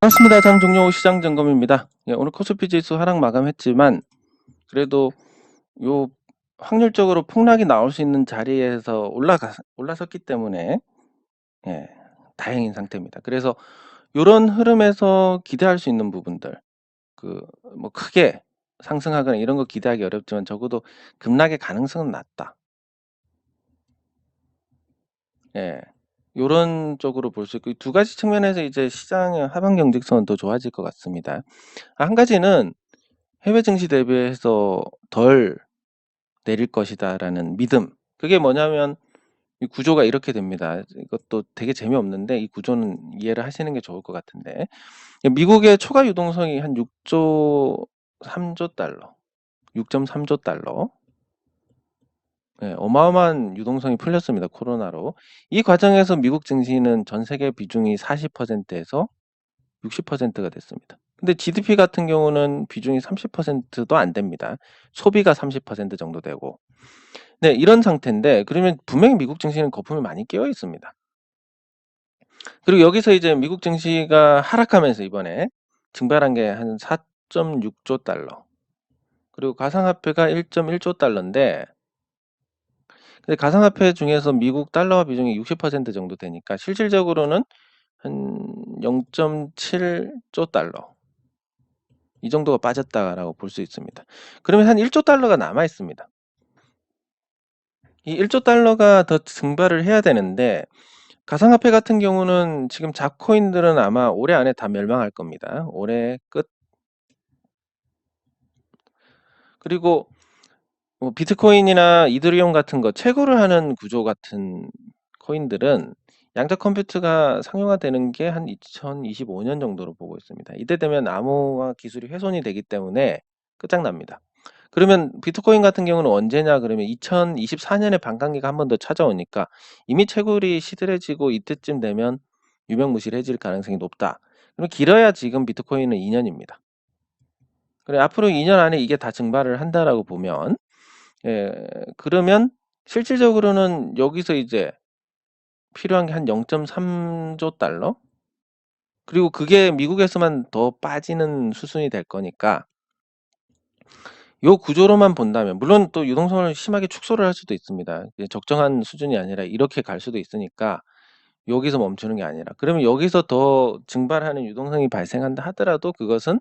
반갑습니다. 장종료 후 시장 점검입니다. 예, 오늘 코스피 지수 하락 마감했지만 그래도 요 확률적으로 폭락이 나올 수 있는 자리에서 올라섰기 때문에 예, 다행인 상태입니다. 그래서 요런 흐름에서 기대할 수 있는 부분들 그 뭐 크게 상승하거나 이런 거 기대하기 어렵지만 적어도 급락의 가능성은 낮다. 예. 요런 쪽으로 볼 수 있고 두 가지 측면에서 이제 시장의 하방 경직성은 더 좋아질 것 같습니다. 한 가지는 해외 증시 대비해서 덜 내릴 것이다라는 믿음. 그게 뭐냐면 이 구조가 이렇게 됩니다. 이것도 되게 재미없는데 이 구조는 이해를 하시는 게 좋을 것 같은데 미국의 초과 유동성이 한 6조 3조 달러, 6.3조 달러. 예, 어마어마한 유동성이 풀렸습니다. 코로나로. 이 과정에서 미국 증시는 전 세계 비중이 40%에서 60%가 됐습니다. 근데 GDP 같은 경우는 비중이 30%도 안 됩니다. 소비가 30% 정도 되고. 네, 이런 상태인데 그러면 분명히 미국 증시는 거품이 많이 끼어 있습니다. 그리고 여기서 이제 미국 증시가 하락하면서 이번에 증발한 게 한 4.6조 달러. 그리고 가상화폐가 1.1조 달러인데 근데 가상화폐 중에서 미국 달러 비중이 60% 정도 되니까 실질적으로는 한 0.7조 달러. 이 정도가 빠졌다라고 볼 수 있습니다. 그러면 한 1조 달러가 남아 있습니다. 이 1조 달러가 더 증발을 해야 되는데 가상화폐 같은 경우는 지금 잡코인들은 아마 올해 안에 다 멸망할 겁니다. 올해 끝. 그리고 뭐 비트코인이나 이더리움 같은 거 채굴을 하는 구조 같은 코인들은 양자 컴퓨터가 상용화되는 게 한 2025년 정도로 보고 있습니다. 이때 되면 암호화 기술이 훼손이 되기 때문에 끝장납니다. 그러면 비트코인 같은 경우는 언제냐 그러면 2024년에 반감기가 한 번 더 찾아오니까 이미 채굴이 시들해지고 이때쯤 되면 유명무실해질 가능성이 높다. 그럼 길어야 지금 비트코인은 2년입니다. 그래 앞으로 2년 안에 이게 다 증발을 한다라고 보면 예, 그러면 실질적으로는 여기서 이제 필요한 게 한 0.3조 달러? 그리고 그게 미국에서만 더 빠지는 수순이 될 거니까 요 구조로만 본다면 물론 또 유동성을 심하게 축소를 할 수도 있습니다. 적정한 수준이 아니라 이렇게 갈 수도 있으니까 여기서 멈추는 게 아니라 그러면 여기서 더 증발하는 유동성이 발생한다 하더라도 그것은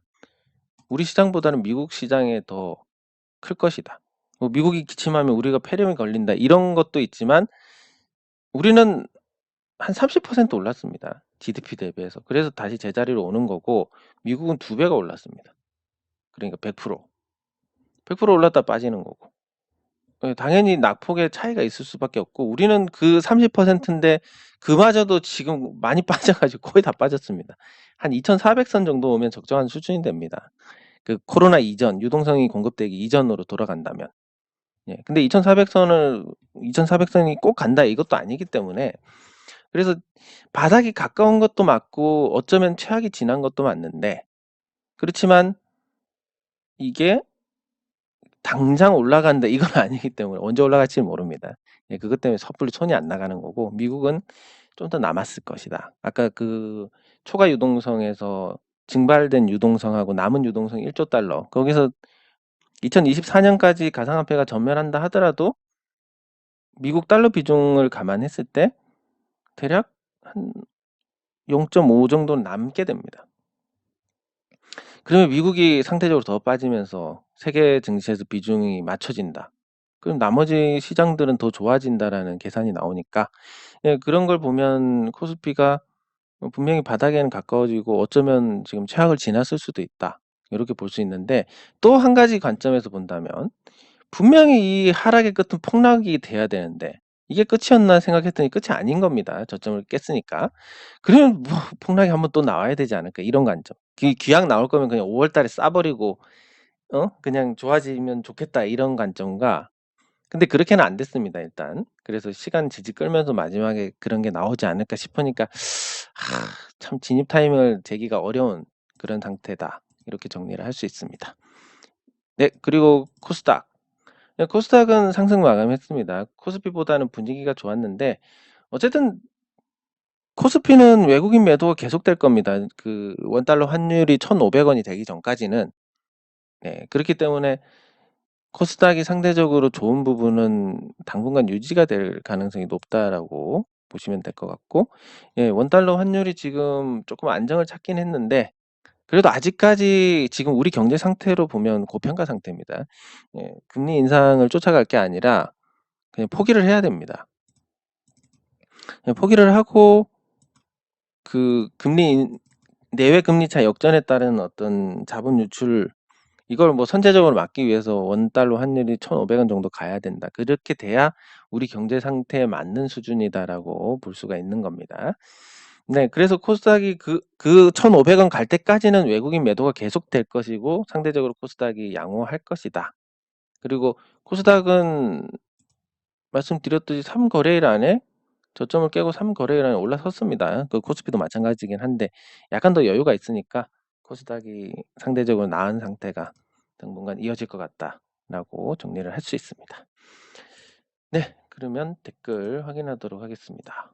우리 시장보다는 미국 시장에 더 클 것이다. 뭐 미국이 기침하면 우리가 폐렴이 걸린다 이런 것도 있지만 우리는 한 30% 올랐습니다. GDP 대비해서. 그래서 다시 제자리로 오는 거고 미국은 2배가 올랐습니다. 그러니까 100%. 100% 올랐다 빠지는 거고. 예, 당연히 낙폭의 차이가 있을 수밖에 없고 우리는 그 30%인데 그마저도 지금 많이 빠져가지고 거의 다 빠졌습니다. 한 2,400선 정도 오면 적정한 수준이 됩니다. 그 코로나 이전, 유동성이 공급되기 이전으로 돌아간다면. 예, 근데 2,400선이 꼭 간다 이것도 아니기 때문에 그래서 바닥이 가까운 것도 맞고 어쩌면 최악이 지난 것도 맞는데 그렇지만 이게 당장 올라간다 이건 아니기 때문에 언제 올라갈지 모릅니다. 예, 그것 때문에 섣불리 손이 안 나가는 거고 미국은 좀 더 남았을 것이다. 아까 그 초과 유동성에서 증발된 유동성하고 남은 유동성 1조 달러 거기서 2024년까지 가상화폐가 전멸한다 하더라도 미국 달러 비중을 감안했을 때 대략 한 0.5 정도는 남게 됩니다. 그러면 미국이 상대적으로 더 빠지면서 세계 증시에서 비중이 맞춰진다. 그럼 나머지 시장들은 더 좋아진다라는 계산이 나오니까 예, 그런 걸 보면 코스피가 분명히 바닥에는 가까워지고 어쩌면 지금 최악을 지났을 수도 있다. 이렇게 볼 수 있는데 또 한 가지 관점에서 본다면 분명히 이 하락의 끝은 폭락이 돼야 되는데 이게 끝이었나 생각했더니 끝이 아닌 겁니다. 저점을 깼으니까. 그러면 뭐 폭락이 한번 또 나와야 되지 않을까 이런 관점. 기약 나올 거면 그냥 5월 달에 싸 버리고 그냥 좋아지면 좋겠다 이런 관점과 근데 그렇게는 안 됐습니다 일단. 그래서 시간 질질 끌면서 마지막에 그런 게 나오지 않을까 싶으니까 참 진입 타이밍을 재기가 어려운 그런 상태다. 이렇게 정리를 할 수 있습니다. 네, 그리고 코스닥. 네, 코스닥은 상승 마감했습니다. 코스피보다는 분위기가 좋았는데 어쨌든 코스피는 외국인 매도가 계속될 겁니다. 그 원달러 환율이 1,500원이 되기 전까지는. 네, 그렇기 때문에 코스닥이 상대적으로 좋은 부분은 당분간 유지가 될 가능성이 높다라고 보시면 될 것 같고, 예, 원달러 환율이 지금 조금 안정을 찾긴 했는데 그래도 아직까지 지금 우리 경제 상태로 보면 고평가 상태입니다. 예, 금리 인상을 쫓아갈 게 아니라 그냥 포기를 해야 됩니다. 그냥 포기를 하고 그 내외 금리 차 역전에 따른 어떤 자본 유출, 이걸 뭐 선제적으로 막기 위해서 원달러 환율이 1,500원 정도 가야 된다. 그렇게 돼야 우리 경제 상태에 맞는 수준이다라고 볼 수가 있는 겁니다. 네, 그래서 코스닥이 그 1,500원 갈 때까지는 외국인 매도가 계속될 것이고 상대적으로 코스닥이 양호할 것이다. 그리고 코스닥은 말씀드렸듯이 3거래일 안에 저점을 깨고 3거래일 안에 올라섰습니다. 그 코스피도 마찬가지긴 한데 약간 더 여유가 있으니까 코스닥이 상대적으로 나은 상태가 당분간 이어질 것 같다라고 정리를 할 수 있습니다. 네, 그러면 댓글 확인하도록 하겠습니다.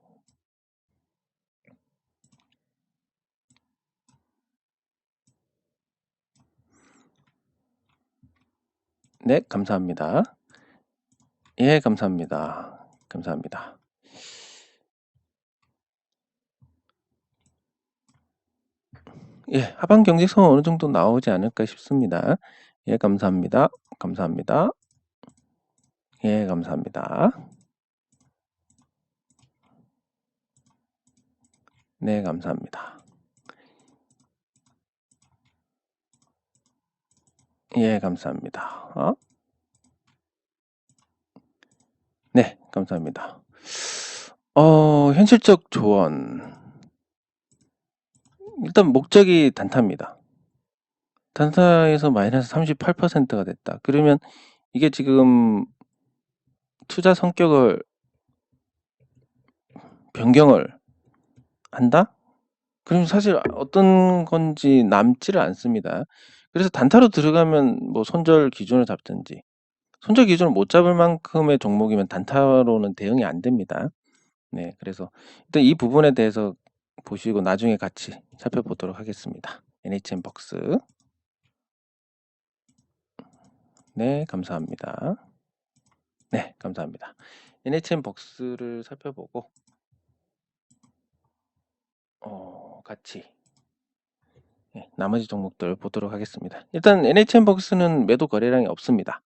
네, 감사합니다. 예, 감사합니다. 감사합니다. 예, 하반 경직선 어느 정도 나오지 않을까 싶습니다. 예, 감사합니다. 감사합니다. 예, 감사합니다. 네, 감사합니다. 예, 감사합니다. 네, 감사합니다. 현실적 조언. 일단 목적이 단타입니다. 단타에서 마이너스 38%가 됐다. 그러면 이게 지금 투자 성격을 변경을 한다? 그럼 사실 어떤 건지 남지를 않습니다. 그래서 단타로 들어가면 뭐 손절 기준을 잡든지, 손절 기준을 못 잡을 만큼의 종목이면 단타로는 대응이 안 됩니다. 네, 그래서 일단 이 부분에 대해서 보시고 나중에 같이 살펴보도록 하겠습니다. NHN벅스. 네, 감사합니다. 네, 감사합니다. NHN벅스를 살펴보고 같이 나머지 종목들 보도록 하겠습니다. 일단 NHN벅스는 매도 거래량이 없습니다.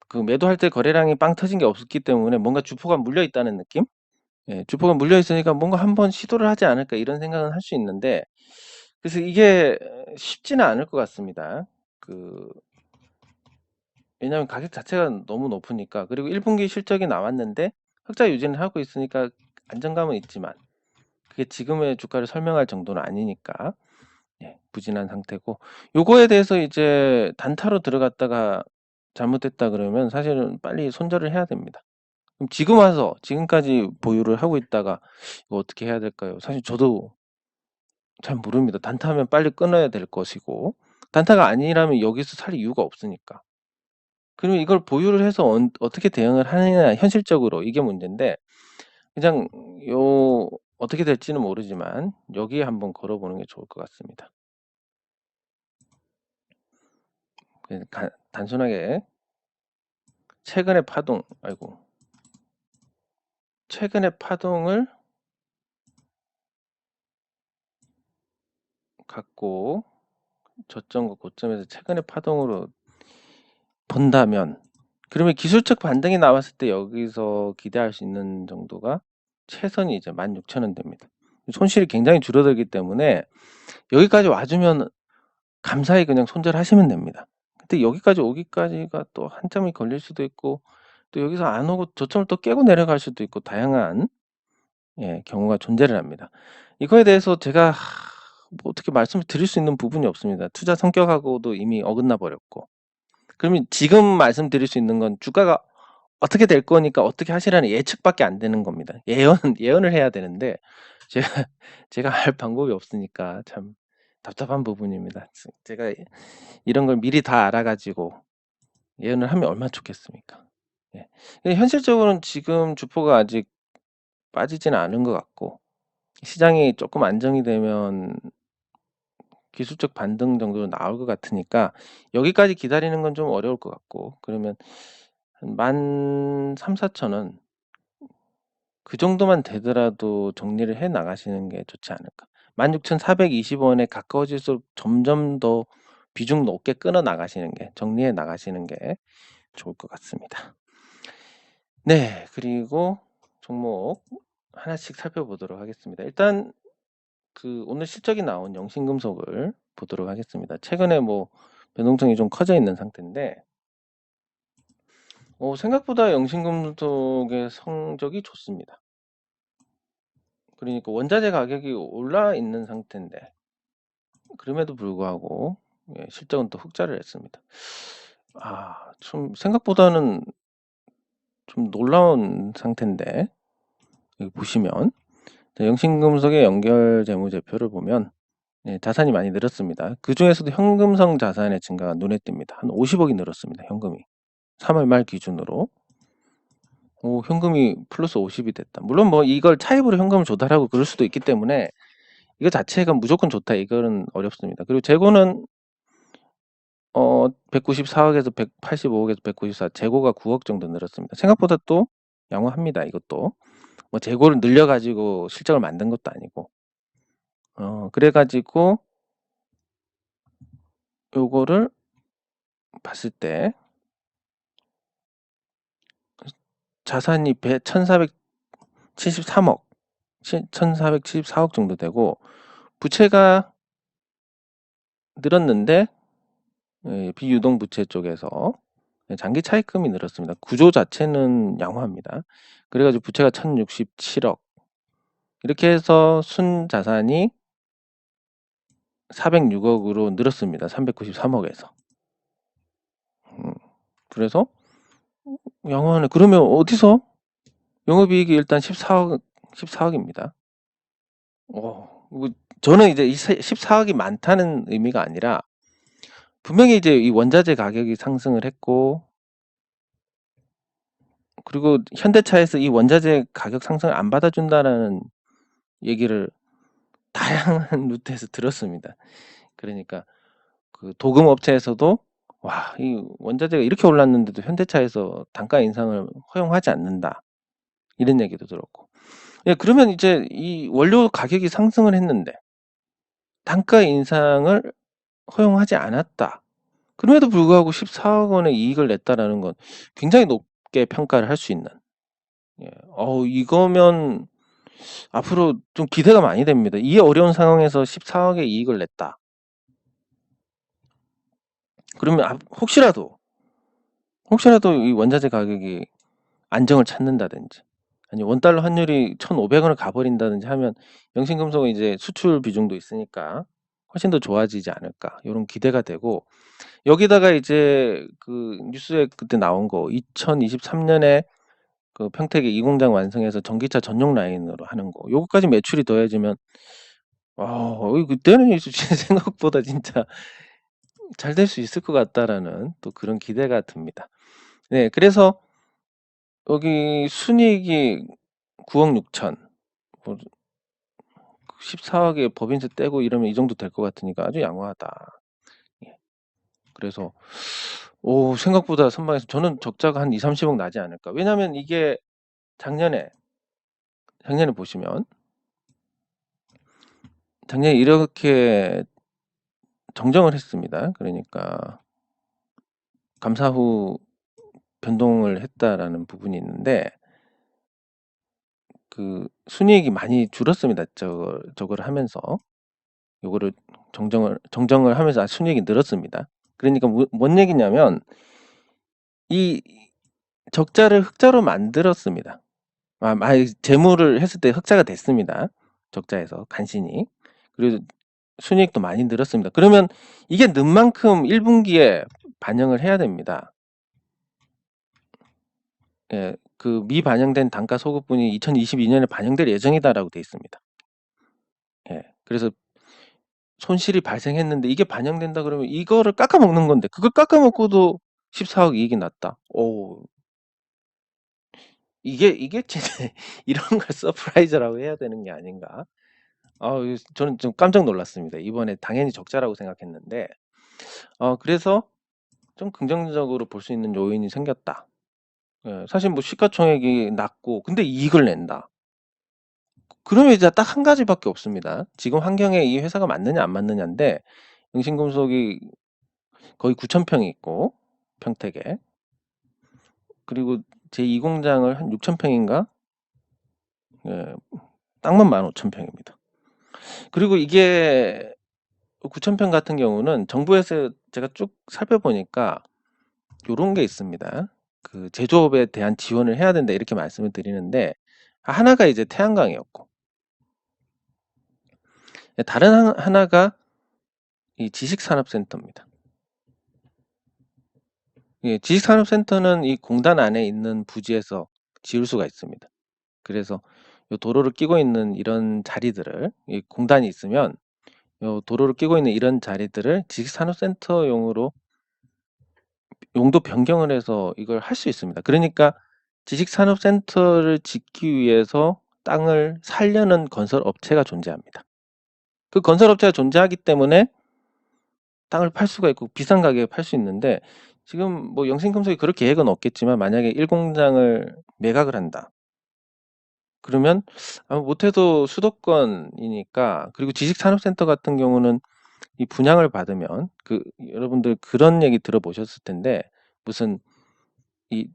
그 매도할 때 거래량이 빵 터진 게 없기 때문에 뭔가 주포가 물려 있다는 느낌? 예, 주포가 물려 있으니까 뭔가 한번 시도를 하지 않을까 이런 생각은 할 수 있는데, 그래서 이게 쉽지는 않을 것 같습니다. 왜냐하면 가격 자체가 너무 높으니까. 그리고 1분기 실적이 나왔는데 흑자 유지는 하고 있으니까 안정감은 있지만 그게 지금의 주가를 설명할 정도는 아니니까 부진한 상태고, 요거에 대해서 이제 단타로 들어갔다가 잘못됐다 그러면 사실은 빨리 손절을 해야 됩니다. 그럼 지금 와서 지금까지 보유를 하고 있다가 이거 어떻게 해야 될까요? 사실 저도 잘 모릅니다. 단타면 빨리 끊어야 될 것이고, 단타가 아니라면 여기서 살 이유가 없으니까. 그러면 이걸 보유를 해서 어떻게 대응을 하느냐, 현실적으로 이게 문제인데, 그냥 어떻게 될지는 모르지만 여기에 한번 걸어보는 게 좋을 것 같습니다. 단순하게 최근의 파동을 갖고 저점과 고점에서 최근의 파동으로 본다면, 그러면 기술적 반등이 나왔을 때 여기서 기대할 수 있는 정도가 최선이 이제 16,000원 됩니다. 손실이 굉장히 줄어들기 때문에 여기까지 와주면 감사히 그냥 손절하시면 됩니다. 근데 여기까지 오기까지가 또 한참이 걸릴 수도 있고, 또 여기서 안 오고 저점을 또 깨고 내려갈 수도 있고, 다양한 경우가 존재를 합니다. 이거에 대해서 제가 뭐 어떻게 말씀을 드릴 수 있는 부분이 없습니다. 투자 성격하고도 이미 어긋나 버렸고. 그러면 지금 말씀드릴 수 있는 건 주가가 어떻게 될 거니까 어떻게 하시라는 예측밖에 안 되는 겁니다. 예언을 해야 되는데 제가 할 방법이 없으니까 참 답답한 부분입니다. 제가 이런 걸 미리 다 알아가지고 예언을 하면 얼마나 좋겠습니까? 현실적으로는 지금 주포가 아직 빠지지는 않은 것 같고, 시장이 조금 안정이 되면 기술적 반등 정도 나올 것 같으니까 여기까지 기다리는 건 좀 어려울 것 같고, 그러면 한 13,000~14,000원 그 정도만 되더라도 정리를 해 나가시는 게 좋지 않을까. 16,420원에 가까워질수록 점점 더 비중 높게 끊어 나가시는 게, 정리해 나가시는 게 좋을 것 같습니다. 네, 그리고 종목 하나씩 살펴보도록 하겠습니다. 일단 그 오늘 실적이 나온 영신금속을 보도록 하겠습니다. 최근에 뭐 변동성이 좀 커져 있는 상태인데, 생각보다 영신금속의 성적이 좋습니다. 그러니까 원자재 가격이 올라 있는 상태인데, 그럼에도 불구하고 실적은 또 흑자를 냈습니다. 좀 생각보다는 좀 놀라운 상태인데, 여기 보시면 영신금속의 연결 재무제표를 보면 자산이 많이 늘었습니다. 그 중에서도 현금성 자산의 증가가 눈에 띕니다. 한 50억이 늘었습니다. 현금이 3월 말 기준으로. 현금이 플러스 50이 됐다. 물론 뭐 이걸 차입으로 현금을 조달하고 그럴 수도 있기 때문에 이거 자체가 무조건 좋다, 이거는 어렵습니다. 그리고 재고는 194억에서 185억에서 194, 재고가 9억 정도 늘었습니다. 생각보다 또 양호합니다. 이것도 뭐 재고를 늘려가지고 실적을 만든 것도 아니고, 그래가지고 요거를 봤을 때 자산이 1,473억, 1,474억 정도 되고, 부채가 늘었는데 비유동 부채 쪽에서 장기 차입금이 늘었습니다. 구조 자체는 양호합니다. 그래가지고 부채가 1,067억, 이렇게 해서 순자산이 406억으로 늘었습니다. 393억에서. 그래서 양호하네. 그러면 어디서? 영업이익이 일단 14억입니다. 저는 이제 이 14억이 많다는 의미가 아니라, 분명히 이제 이 원자재 가격이 상승을 했고, 그리고 현대차에서 이 원자재 가격 상승을 안 받아준다라는 얘기를 다양한 루트에서 들었습니다. 그러니까 그 도금 업체에서도 이 원자재가 이렇게 올랐는데도 현대차에서 단가 인상을 허용하지 않는다, 이런 얘기도 들었고. 그러면 이제 이 원료 가격이 상승을 했는데 단가 인상을 허용하지 않았다. 그럼에도 불구하고 14억 원의 이익을 냈다라는 건 굉장히 높게 평가를 할 수 있는. 이거면 앞으로 좀 기대가 많이 됩니다. 이 어려운 상황에서 14억의 이익을 냈다. 그러면 혹시라도 이 원자재 가격이 안정을 찾는다든지, 아니 원달러 환율이 1,500원을 가버린다든지 하면 영신금속은 이제 수출 비중도 있으니까 훨씬 더 좋아지지 않을까, 이런 기대가 되고, 여기다가 이제 그 뉴스에 그때 나온 거 2023년에 그 평택에 이 공장 완성해서 전기차 전용 라인으로 하는 거, 요거까지 매출이 더해지면 그때는 생각보다 진짜 잘 될 수 있을 것 같다라는 또 그런 기대가 듭니다. 네, 그래서 여기 순이익이 9억 6천, 14억에 법인세 떼고 이러면 이 정도 될 것 같으니까 아주 양호하다. 그래서 생각보다 선방에서 저는 적자가 한 2~30억 나지 않을까. 왜냐면 이게 작년에 보시면 작년에 이렇게 정정을 했습니다. 그러니까 감사 후 변동을 했다라는 부분이 있는데, 그 순이익이 많이 줄었습니다. 저거를 하면서 요거를 정정을 하면서 순이익이 늘었습니다. 그러니까 뭔 얘기냐면 이 적자를 흑자로 만들었습니다. 재무를 했을 때 흑자가 됐습니다. 적자에서 간신히. 그리고 순이익도 많이 늘었습니다. 그러면 이게 는 만큼 1분기에 반영을 해야 됩니다. 그 미반영된 단가 소급분이 2022년에 반영될 예정이다라고 돼 있습니다. 그래서 손실이 발생했는데 이게 반영된다 그러면 이거를 깎아먹는 건데, 그걸 깎아먹고도 14억 이익이 났다. 이게 진짜 이런 걸 서프라이즈라고 해야 되는 게 아닌가. 저는 좀 깜짝 놀랐습니다. 이번에 당연히 적자라고 생각했는데 그래서 좀 긍정적으로 볼 수 있는 요인이 생겼다. 예, 사실 뭐 시가총액이 낮고 근데 이익을 낸다. 그러면 이제 딱 한 가지밖에 없습니다. 지금 환경에 이 회사가 맞느냐 안 맞느냐인데 영신금속이 거의 9천 평이 있고 평택에 그리고 제2 공장을 한 6천 평인가? 예, 땅만 15,000평입니다. 그리고 이게 9천 평 같은 경우는 정부에서 제가 쭉 살펴보니까 요런 게 있습니다. 그 제조업에 대한 지원을 해야 된다 이렇게 말씀을 드리는데 하나가 이제 태양광이었고 다른 하나가 이 지식산업센터입니다. 예, 지식산업센터는 이 공단 안에 있는 부지에서 지을 수가 있습니다. 그래서 요 도로를 끼고 있는 이런 자리들을 이 공단이 있으면 요 도로를 끼고 있는 이런 자리들을 지식산업센터용으로 용도 변경을 해서 이걸 할 수 있습니다. 그러니까 지식산업센터를 짓기 위해서 땅을 살려는 건설업체가 존재합니다. 그 건설업체가 존재하기 때문에 땅을 팔 수가 있고 비싼 가격에 팔 수 있는데 지금 뭐 영신금속이 그럴 계획은 없겠지만 만약에 1공장을 매각을 한다. 그러면 못해도 수도권이니까 그리고 지식산업센터 같은 경우는 이 분양을 받으면 여러분들 그런 얘기 들어보셨을 텐데 무슨 이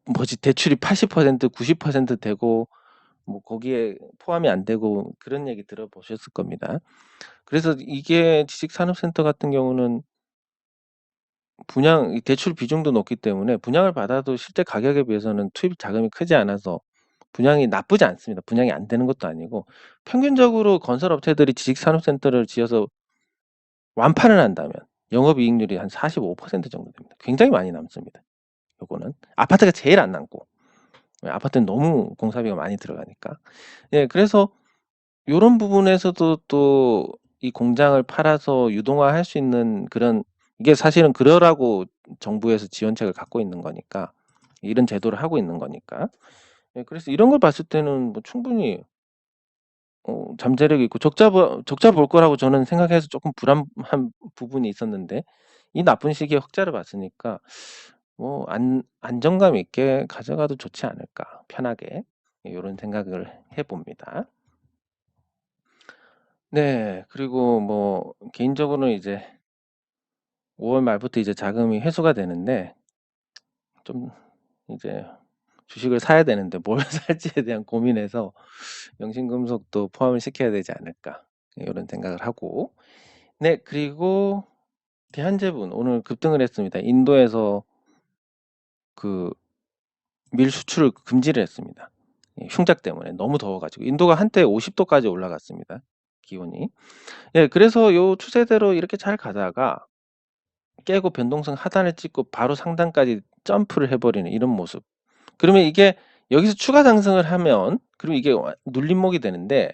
뭐지 대출이 80% 90% 되고 뭐 거기에 포함이 안 되고 그런 얘기 들어보셨을 겁니다. 그래서 이게 지식산업센터 같은 경우는 분양 대출 비중도 높기 때문에 분양을 받아도 실제 가격에 비해서는 투입 자금이 크지 않아서 분양이 나쁘지 않습니다. 분양이 안 되는 것도 아니고 평균적으로 건설업체들이 지식산업센터를 지어서 완판을 한다면 영업이익률이 한 45% 정도 됩니다. 굉장히 많이 남습니다. 요거는 아파트가 제일 안 남고 아파트는 너무 공사비가 많이 들어가니까. 예, 그래서 요런 부분에서도 또 이 공장을 팔아서 유동화할 수 있는 그런 이게 사실은 그러라고 정부에서 지원책을 갖고 있는 거니까 이런 제도를 하고 있는 거니까. 예, 그래서 이런 걸 봤을 때는 뭐 충분히 잠재력이 있고 적자 볼 거라고 저는 생각해서 조금 불안한 부분이 있었는데 이 나쁜 시기에 흑자를 봤으니까 뭐 안정감 있게 가져가도 좋지 않을까 편하게 요런 생각을 해 봅니다. 네. 그리고 뭐 개인적으로는 이제 5월 말부터 이제 자금이 회수가 되는데 좀 이제 주식을 사야 되는데 뭘 살지에 대한 고민에서 영신금속도 포함을 시켜야 되지 않을까 요런 생각을 하고 네. 그리고 대한제분 오늘 급등을 했습니다. 인도에서 그 밀 수출을 금지를 했습니다. 흉작 때문에 너무 더워 가지고 인도가 한때 50도까지 올라갔습니다. 기온이. 예, 그래서 요 추세대로 이렇게 잘 가다가 깨고 변동성 하단을 찍고 바로 상단까지 점프를 해버리는 이런 모습. 그러면 이게 여기서 추가 상승을 하면 그리고 이게 눌림목이 되는데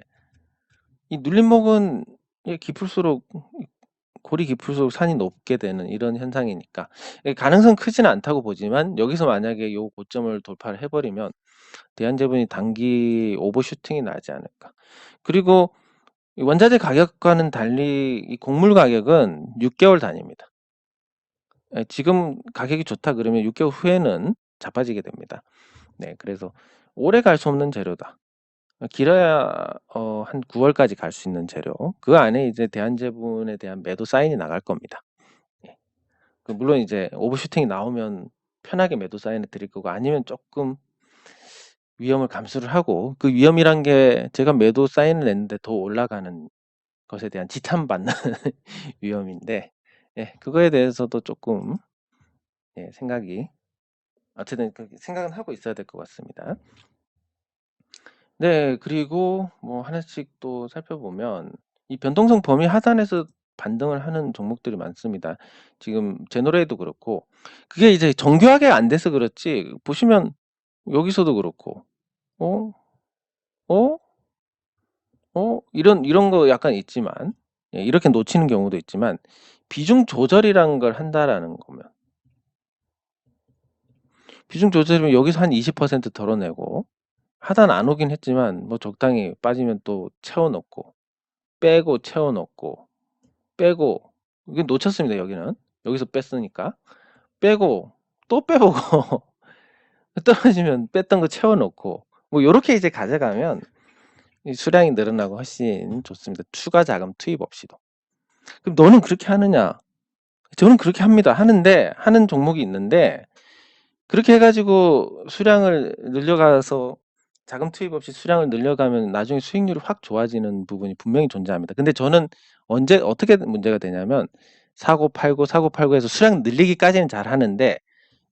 이 눌림목은 깊을수록 골이 깊을수록 산이 높게 되는 이런 현상이니까 가능성 크지는 않다고 보지만 여기서 만약에 요 고점을 돌파를 해버리면 대한제분이 단기 오버슈팅이 나지 않을까. 그리고 원자재 가격과는 달리 이 곡물 가격은 6개월 단위입니다. 지금 가격이 좋다 그러면 6개월 후에는 자빠지게 됩니다. 네, 그래서 오래 갈 수 없는 재료다. 길어야 한 9월까지 갈 수 있는 재료. 그 안에 이제 대한제분에 대한 매도 사인이 나갈 겁니다. 예. 물론 이제 오버슈팅이 나오면 편하게 매도 사인을 드릴 거고 아니면 조금 위험을 감수를 하고 그 위험이란 게 제가 매도 사인을 냈는데 더 올라가는 것에 대한 지탄받는 위험인데 예, 그거에 대해서도 조금 생각이 어쨌든 생각은 하고 있어야 될 것 같습니다. 네, 그리고 뭐 하나씩 또 살펴보면 이 변동성 범위 하단에서 반등을 하는 종목들이 많습니다. 지금 제노레이도 그렇고 그게 이제 정교하게 안 돼서 그렇지 보시면 여기서도 그렇고 어? 어? 이런 거 약간 있지만 이렇게 놓치는 경우도 있지만 비중 조절이라는 걸 한다라는 거면 비중 조절이면 여기서 한 20% 덜어내고 하단 안 오긴 했지만 뭐 적당히 빠지면 또 채워 넣고 빼고 채워 넣고 빼고 이게 놓쳤습니다. 여기는 여기서 뺐으니까 빼고 또 빼보고 떨어지면 뺐던 거 채워 넣고 뭐 요렇게 이제 가져가면 이 수량이 늘어나고 훨씬 좋습니다. 추가 자금 투입 없이도. 그럼 너는 그렇게 하느냐? 저는 그렇게 합니다. 하는 종목이 있는데 그렇게 해가지고 수량을 늘려가서 자금 투입 없이 수량을 늘려가면 나중에 수익률이 확 좋아지는 부분이 분명히 존재합니다. 근데 저는 어떻게 문제가 되냐면 사고 팔고 해서 수량 늘리기까지는 잘 하는데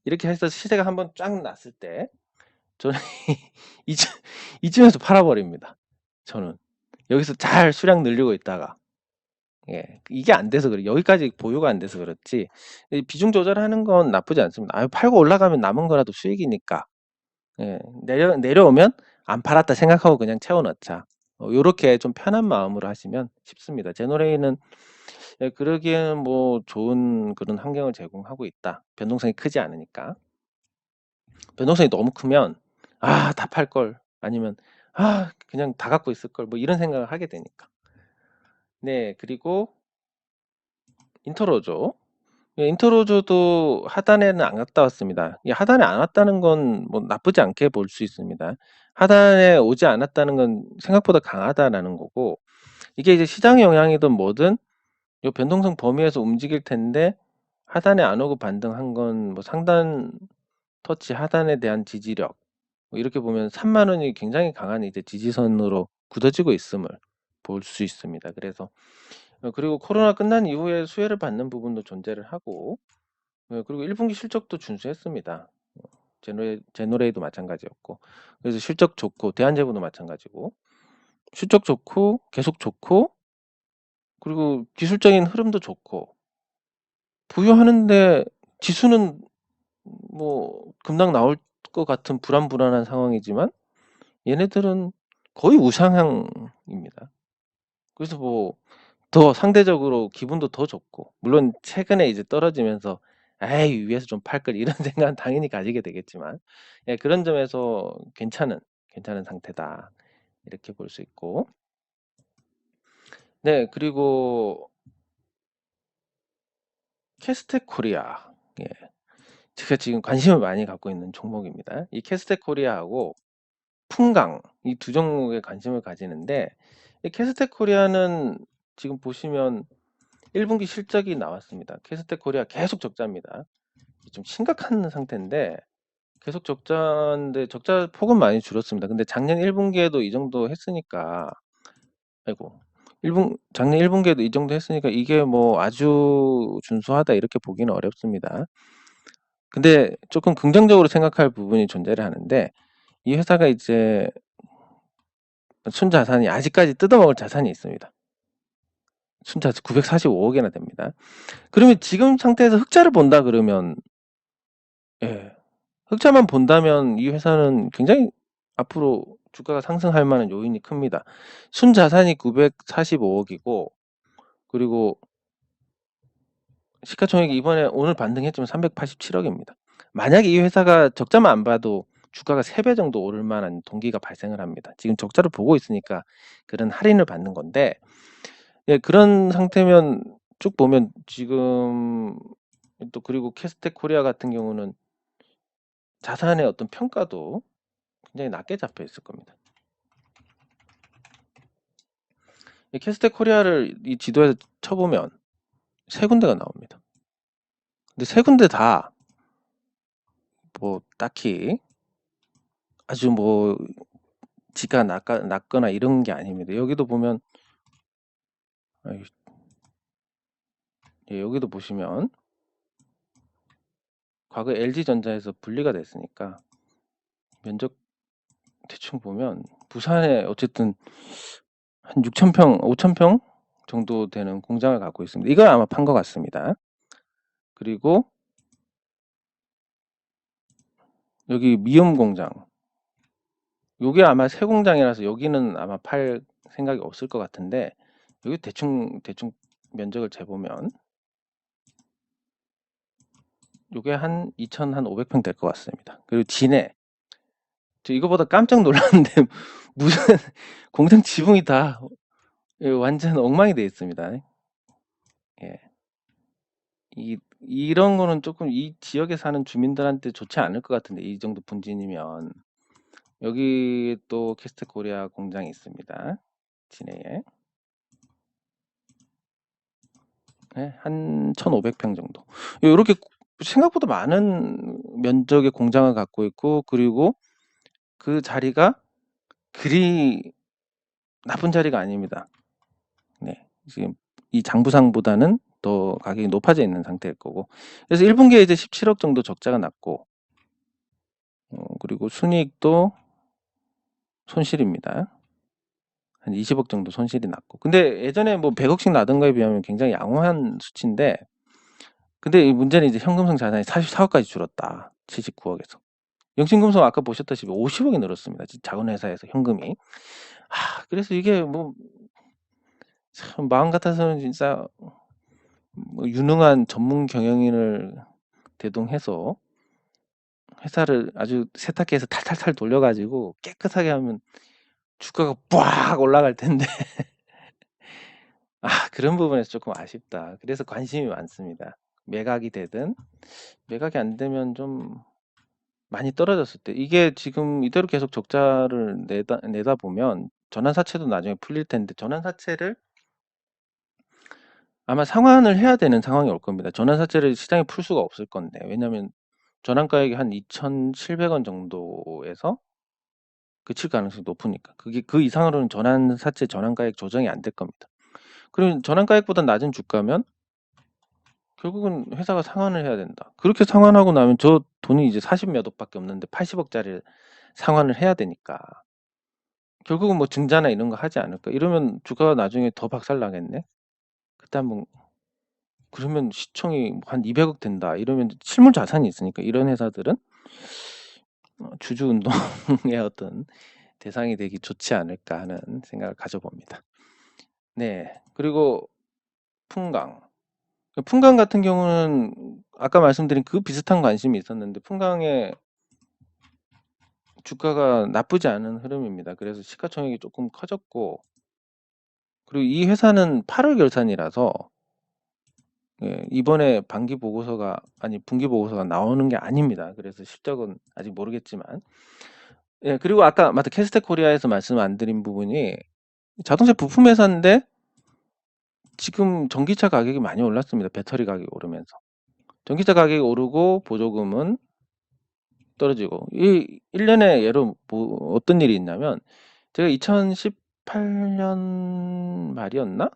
이렇게 해서 시세가 한번 쫙 났을 때 저는 이쯤, 이쯤에서 팔아버립니다. 저는 여기서 잘 수량 늘리고 있다가 예, 이게 안 돼서 그래. 여기까지 보유가 안 돼서 그렇지. 비중 조절하는 건 나쁘지 않습니다. 팔고 올라가면 남은 거라도 수익이니까. 예, 내려오면 안 팔았다 생각하고 그냥 채워 넣자. 요렇게 좀 편한 마음으로 하시면 쉽습니다. 제노레이는 예, 그러기에는 뭐 좋은 그런 환경을 제공하고 있다. 변동성이 크지 않으니까. 변동성이 너무 크면 다 팔 걸 아니면 그냥 다 갖고 있을 걸 뭐 이런 생각을 하게 되니까. 네, 그리고 인터로조. 예, 인터로조도 하단에는 안 갔다 왔습니다. 하단에 안 왔다는 건 뭐 나쁘지 않게 볼 수 있습니다. 하단에 오지 않았다는 건 생각보다 강하다라는 거고 이게 이제 시장 영향이든 뭐든 요 변동성 범위에서 움직일 텐데 하단에 안 오고 반등한 건 뭐 상단 터치 하단에 대한 지지력 뭐 이렇게 보면 3만 원이 굉장히 강한 이제 지지선으로 굳어지고 있음을 볼 수 있습니다. 그래서 그리고 코로나 끝난 이후에 수혜를 받는 부분도 존재를 하고 그리고 1분기 실적도 준수했습니다. 제노레이도 마찬가지였고 그래서 실적 좋고 대한제보도 마찬가지고 실적 좋고 계속 좋고 그리고 기술적인 흐름도 좋고 부유하는데 지수는 뭐 급락 나올 것 같은 불안한 상황이지만 얘네들은 거의 우상향입니다. 그래서 뭐 더 상대적으로 기분도 더 좋고 물론 최근에 이제 떨어지면서 에이 위에서 좀 팔 걸 이런 생각은 당연히 가지게 되겠지만 예, 그런 점에서 괜찮은 상태다 이렇게 볼 수 있고 네 그리고 캐스텍 코리아 예, 제가 지금 관심을 많이 갖고 있는 종목입니다. 이 캐스텍 코리아하고 풍강 이 두 종목에 관심을 가지는데 이 캐스텍 코리아는 지금 보시면 1분기 실적이 나왔습니다. 캐스텍 코리아 계속 적자입니다. 좀 심각한 상태인데 계속 적자인데 적자 폭은 많이 줄었습니다. 근데 작년 1분기에도 이 정도 했으니까 아이고 작년 1분기에도 이 정도 했으니까 이게 뭐 아주 준수하다 이렇게 보기는 어렵습니다. 근데 조금 긍정적으로 생각할 부분이 존재를 하는데 이 회사가 이제 순자산이 아직까지 뜯어먹을 자산이 있습니다. 순자산 945억이나 됩니다. 그러면 지금 상태에서 흑자를 본다 그러면 예, 흑자만 본다면 이 회사는 굉장히 앞으로 주가가 상승할 만한 요인이 큽니다. 순자산이 945억이고 그리고 시가총액이 이번에 오늘 반등했지만 387억입니다. 만약에 이 회사가 적자만 안 봐도 주가가 3배 정도 오를 만한 동기가 발생을 합니다. 지금 적자를 보고 있으니까 그런 할인을 받는 건데 예, 그런 상태면 쭉 보면 지금 또 그리고 캐스텍 코리아 같은 경우는 자산의 어떤 평가도 굉장히 낮게 잡혀 있을 겁니다. 이 캐스텍 코리아를 이 지도에서 쳐보면 세 군데가 나옵니다. 근데 세 군데 다 뭐 딱히 아주 뭐 지가 낮거나 이런 게 아닙니다. 여기도 보면 예, 여기도 보시면 과거 LG전자에서 분리가 됐으니까 면적 대충 보면 부산에 어쨌든 한 6,000평, 5,000평 정도 되는 공장을 갖고 있습니다. 이걸 아마 판 것 같습니다. 그리고 여기 미음 공장. 요게 아마 새 공장이라서 여기는 아마 팔 생각이 없을 것 같은데 여기 대충 면적을 재보면 요게 한 2,500평 될 것 같습니다. 그리고 진해 저 이거보다 깜짝 놀랐는데 무슨 공장 지붕이 다 완전 엉망이 되어 있습니다. 예. 이런 거는 조금 이 지역에 사는 주민들한테 좋지 않을 것 같은데, 이 정도 분진이면. 여기 또 캐스트 코리아 공장이 있습니다. 진해에. 네, 한 1,500평 정도. 이렇게 생각보다 많은 면적의 공장을 갖고 있고, 그리고 그 자리가 그리 나쁜 자리가 아닙니다. 네, 지금 이 장부상보다는 더 가격이 높아져 있는 상태일 거고. 그래서 1분기에 이제 17억 정도 적자가 났고, 그리고 순이익도 손실입니다. 한 20억 정도 손실이 났고. 근데 예전에 뭐 100억씩 나던 거에 비하면 굉장히 양호한 수치인데, 근데 이 문제는 이제 현금성 자산이 44억까지 줄었다. 79억에서. 영신금속 아까 보셨다시피 50억이 늘었습니다. 작은 회사에서 현금이. 그래서 이게 뭐, 참 마음 같아서는 진짜 뭐 유능한 전문 경영인을 대동해서 회사를 아주 세탁기에서 탈탈탈 돌려가지고 깨끗하게 하면 주가가 빡 올라갈 텐데. 그런 부분에서 조금 아쉽다. 그래서 관심이 많습니다. 매각이 되든, 매각이 안 되면 좀 많이 떨어졌을 때, 이게 지금 이대로 계속 적자를 내다 보면 전환사채도 나중에 풀릴 텐데, 전환사채를 아마 상환을 해야 되는 상황이 올 겁니다. 전환사채를 시장에 풀 수가 없을 건데, 왜냐면 전환가액이 한 2,700원 정도에서 그칠 가능성이 높으니까. 그게 그 이상으로는 전환사채 전환가액 조정이 안 될 겁니다. 그리고 전환가액보다 낮은 주가면 결국은 회사가 상환을 해야 된다. 그렇게 상환하고 나면 저 돈이 이제 40몇 억밖에 없는데 80억짜리 상환을 해야 되니까 결국은 뭐 증자나 이런 거 하지 않을까. 이러면 주가가 나중에 더 박살나겠네. 그때 한번 그러면 시총이 한 200억 된다. 이러면 실물 자산이 있으니까 이런 회사들은 주주 운동의 어떤 대상이 되기 좋지 않을까 하는 생각을 가져봅니다. 네. 그리고 풍강. 풍강 같은 경우는 아까 말씀드린 그 비슷한 관심이 있었는데 풍강의 주가가 나쁘지 않은 흐름입니다. 그래서 시가총액이 조금 커졌고, 그리고 이 회사는 8월 결산이라서 이번에 분기 보고서가 나오는 게 아닙니다. 그래서 실적은 아직 모르겠지만, 그리고 아까 맞다 캐스테 코리아에서 말씀 안 드린 부분이 자동차 부품 회사인데 지금 전기차 가격이 많이 올랐습니다. 배터리 가격이 오르면서. 전기차 가격이 오르고 보조금은 떨어지고, 이 1년에 예로 뭐 어떤 일이 있냐면, 제가 2018년 말이었나?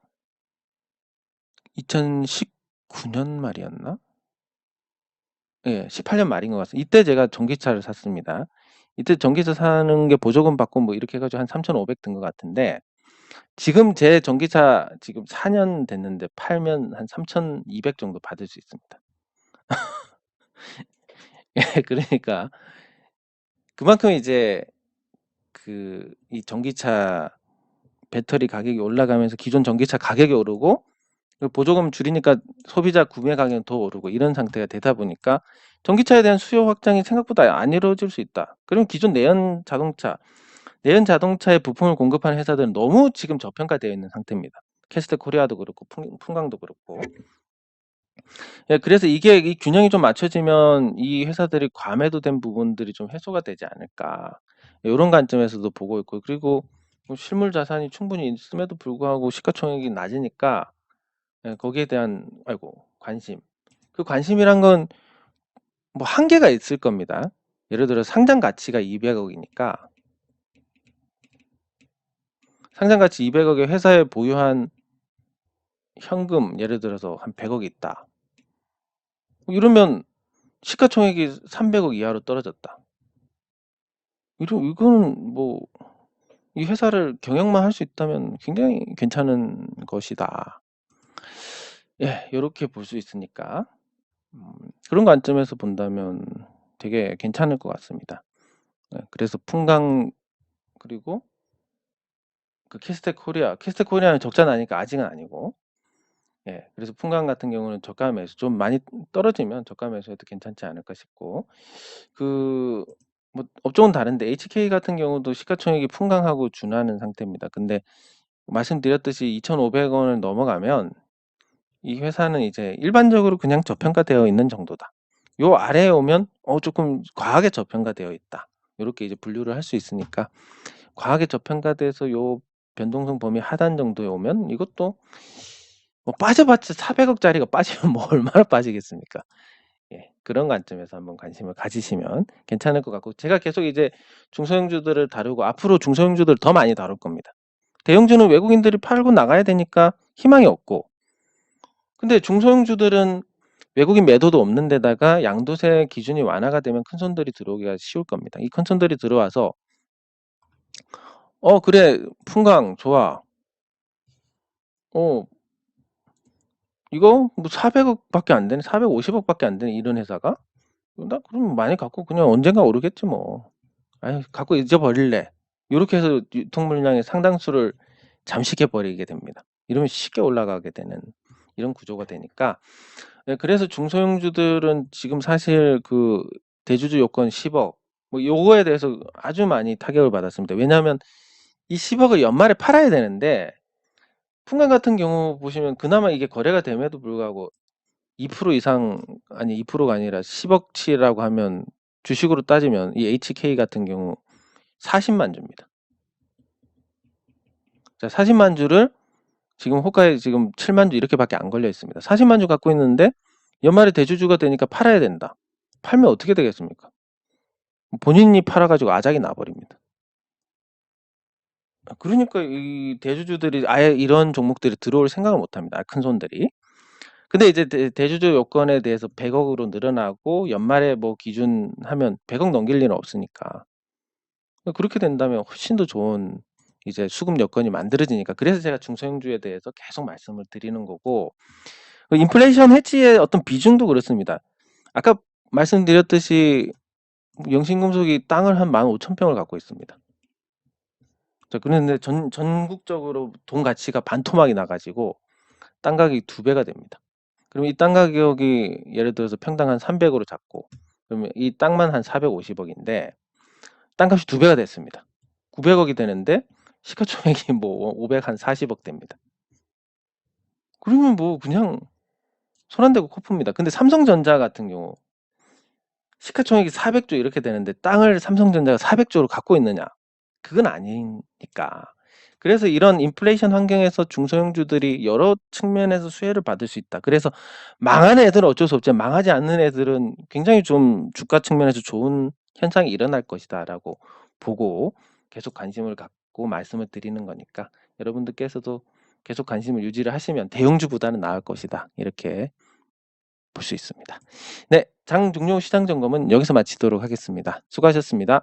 2019년 말이었나? 예, 18년 말인 것 같습니다. 이때 제가 전기차를 샀습니다. 이때 전기차 사는 게 보조금 받고 뭐 이렇게 해가지고 한 3,500 든 것 같은데, 지금 제 전기차 지금 4년 됐는데 팔면 한 3,200 정도 받을 수 있습니다. 예, 그러니까 그만큼 이제 이 전기차 배터리 가격이 올라가면서 기존 전기차 가격이 오르고 보조금 줄이니까 소비자 구매 가격은 더 오르고 이런 상태가 되다 보니까 전기차에 대한 수요 확장이 생각보다 안 이루어질 수 있다. 그럼 기존 내연 자동차의 부품을 공급하는 회사들은 너무 지금 저평가되어 있는 상태입니다. 캐스트 코리아도 그렇고 풍강도 그렇고. 그래서 이게 이 균형이 좀 맞춰지면 이 회사들이 과매도된 부분들이 좀 해소가 되지 않을까. 이런 관점에서도 보고 있고, 그리고 실물 자산이 충분히 있음에도 불구하고 시가총액이 낮으니까 거기에 대한 관심. 그 관심이란 건 뭐 한계가 있을 겁니다. 예를 들어 상장 가치가 200억이니까 상장 가치 200억의 회사에 보유한 현금 예를 들어서 한 100억이 있다. 이러면 시가총액이 300억 이하로 떨어졌다. 이거는 뭐 이 회사를 경영만 할 수 있다면 굉장히 괜찮은 것이다. 이렇게 볼 수 있으니까 그런 관점에서 본다면 되게 괜찮을 것 같습니다. 그래서 풍강 그리고 그 캐스텍 코리아는 적자 나니까 아직은 아니고, 그래서 풍강 같은 경우는 저가 매수 좀 많이 떨어지면 저가 매수해도 괜찮지 않을까 싶고, 그 뭐 업종은 다른데 HK 같은 경우도 시가총액이 풍강하고 준하는 상태입니다. 근데 말씀드렸듯이 2,500원을 넘어가면 이 회사는 이제 일반적으로 그냥 저평가되어 있는 정도다. 요 아래에 오면 조금 과하게 저평가되어 있다. 요렇게 이제 분류를 할 수 있으니까 과하게 저평가돼서 요 변동성 범위 하단 정도에 오면 이것도 뭐 빠져봤자 400억 짜리가 빠지면 뭐 얼마나 빠지겠습니까? 예, 그런 관점에서 한번 관심을 가지시면 괜찮을 것 같고 제가 계속 이제 중소형주들을 다루고 앞으로 중소형주들을 더 많이 다룰 겁니다. 대형주는 외국인들이 팔고 나가야 되니까 희망이 없고 근데 중소형주들은 외국인 매도도 없는 데다가 양도세 기준이 완화가 되면 큰손들이 들어오기가 쉬울 겁니다. 이 큰손들이 들어와서 그래 풍강 좋아. 이거 뭐 400억밖에 안 되네. 450억밖에 안 되네. 이런 회사가? 나 그럼 많이 갖고 그냥 언젠가 오르겠지 뭐. 아유, 갖고 잊어버릴래. 이렇게 해서 유통 물량의 상당수를 잠식해 버리게 됩니다. 이러면 쉽게 올라가게 되는 이런 구조가 되니까 네, 그래서 중소형주들은 지금 사실 그 대주주 요건 10억 뭐 요거에 대해서 아주 많이 타격을 받았습니다. 왜냐하면 이 10억을 연말에 팔아야 되는데 풍강 같은 경우 보시면 그나마 이게 거래가 됨에도 불구하고 2% 이상 아니 2%가 아니라 10억치라고 하면 주식으로 따지면 이 HK 같은 경우 40만 주입니다. 자, 40만 주를 지금 호가에 지금 7만 주 이렇게밖에 안 걸려 있습니다. 40만 주 갖고 있는데 연말에 대주주가 되니까 팔아야 된다. 팔면 어떻게 되겠습니까? 본인이 팔아가지고 아작이 나버립니다. 그러니까 이 대주주들이 아예 이런 종목들이 들어올 생각을 못합니다. 큰 손들이. 근데 이제 대주주 요건에 대해서 100억으로 늘어나고 연말에 뭐 기준하면 100억 넘길 일은 없으니까 그렇게 된다면 훨씬 더 좋은 이제 수급 여건이 만들어지니까 그래서 제가 중소형주에 대해서 계속 말씀을 드리는 거고 인플레이션 해지의 어떤 비중도 그렇습니다. 아까 말씀드렸듯이 영신금속이 땅을 한 15,000평을 갖고 있습니다. 자, 그런데 전국적으로 돈 가치가 반토막이 나가지고 땅 가격이 2배가 됩니다. 그럼 이 땅 가격이 예를 들어서 평당 한 300으로 잡고 그러면 이 땅만 한 450억인데 땅값이 2배가 됐습니다. 900억이 되는데 시가총액이 뭐 540억 됩니다. 그러면 뭐 그냥 손 안 대고 코 풉니다. 근데 삼성전자 같은 경우 시가총액이 400조 이렇게 되는데 땅을 삼성전자가 400조로 갖고 있느냐? 그건 아니니까. 그래서 이런 인플레이션 환경에서 중소형주들이 여러 측면에서 수혜를 받을 수 있다. 그래서 망하는 애들은 어쩔 수 없지만 망하지 않는 애들은 굉장히 좀 주가 측면에서 좋은 현상이 일어날 것이다라고 보고 계속 관심을 갖고 말씀을 드리는 거니까 여러분들께서도 계속 관심을 유지를 하시면 대형주보다는 나을 것이다. 이렇게 볼 수 있습니다. 네, 장 종료 시장 점검은 여기서 마치도록 하겠습니다. 수고하셨습니다.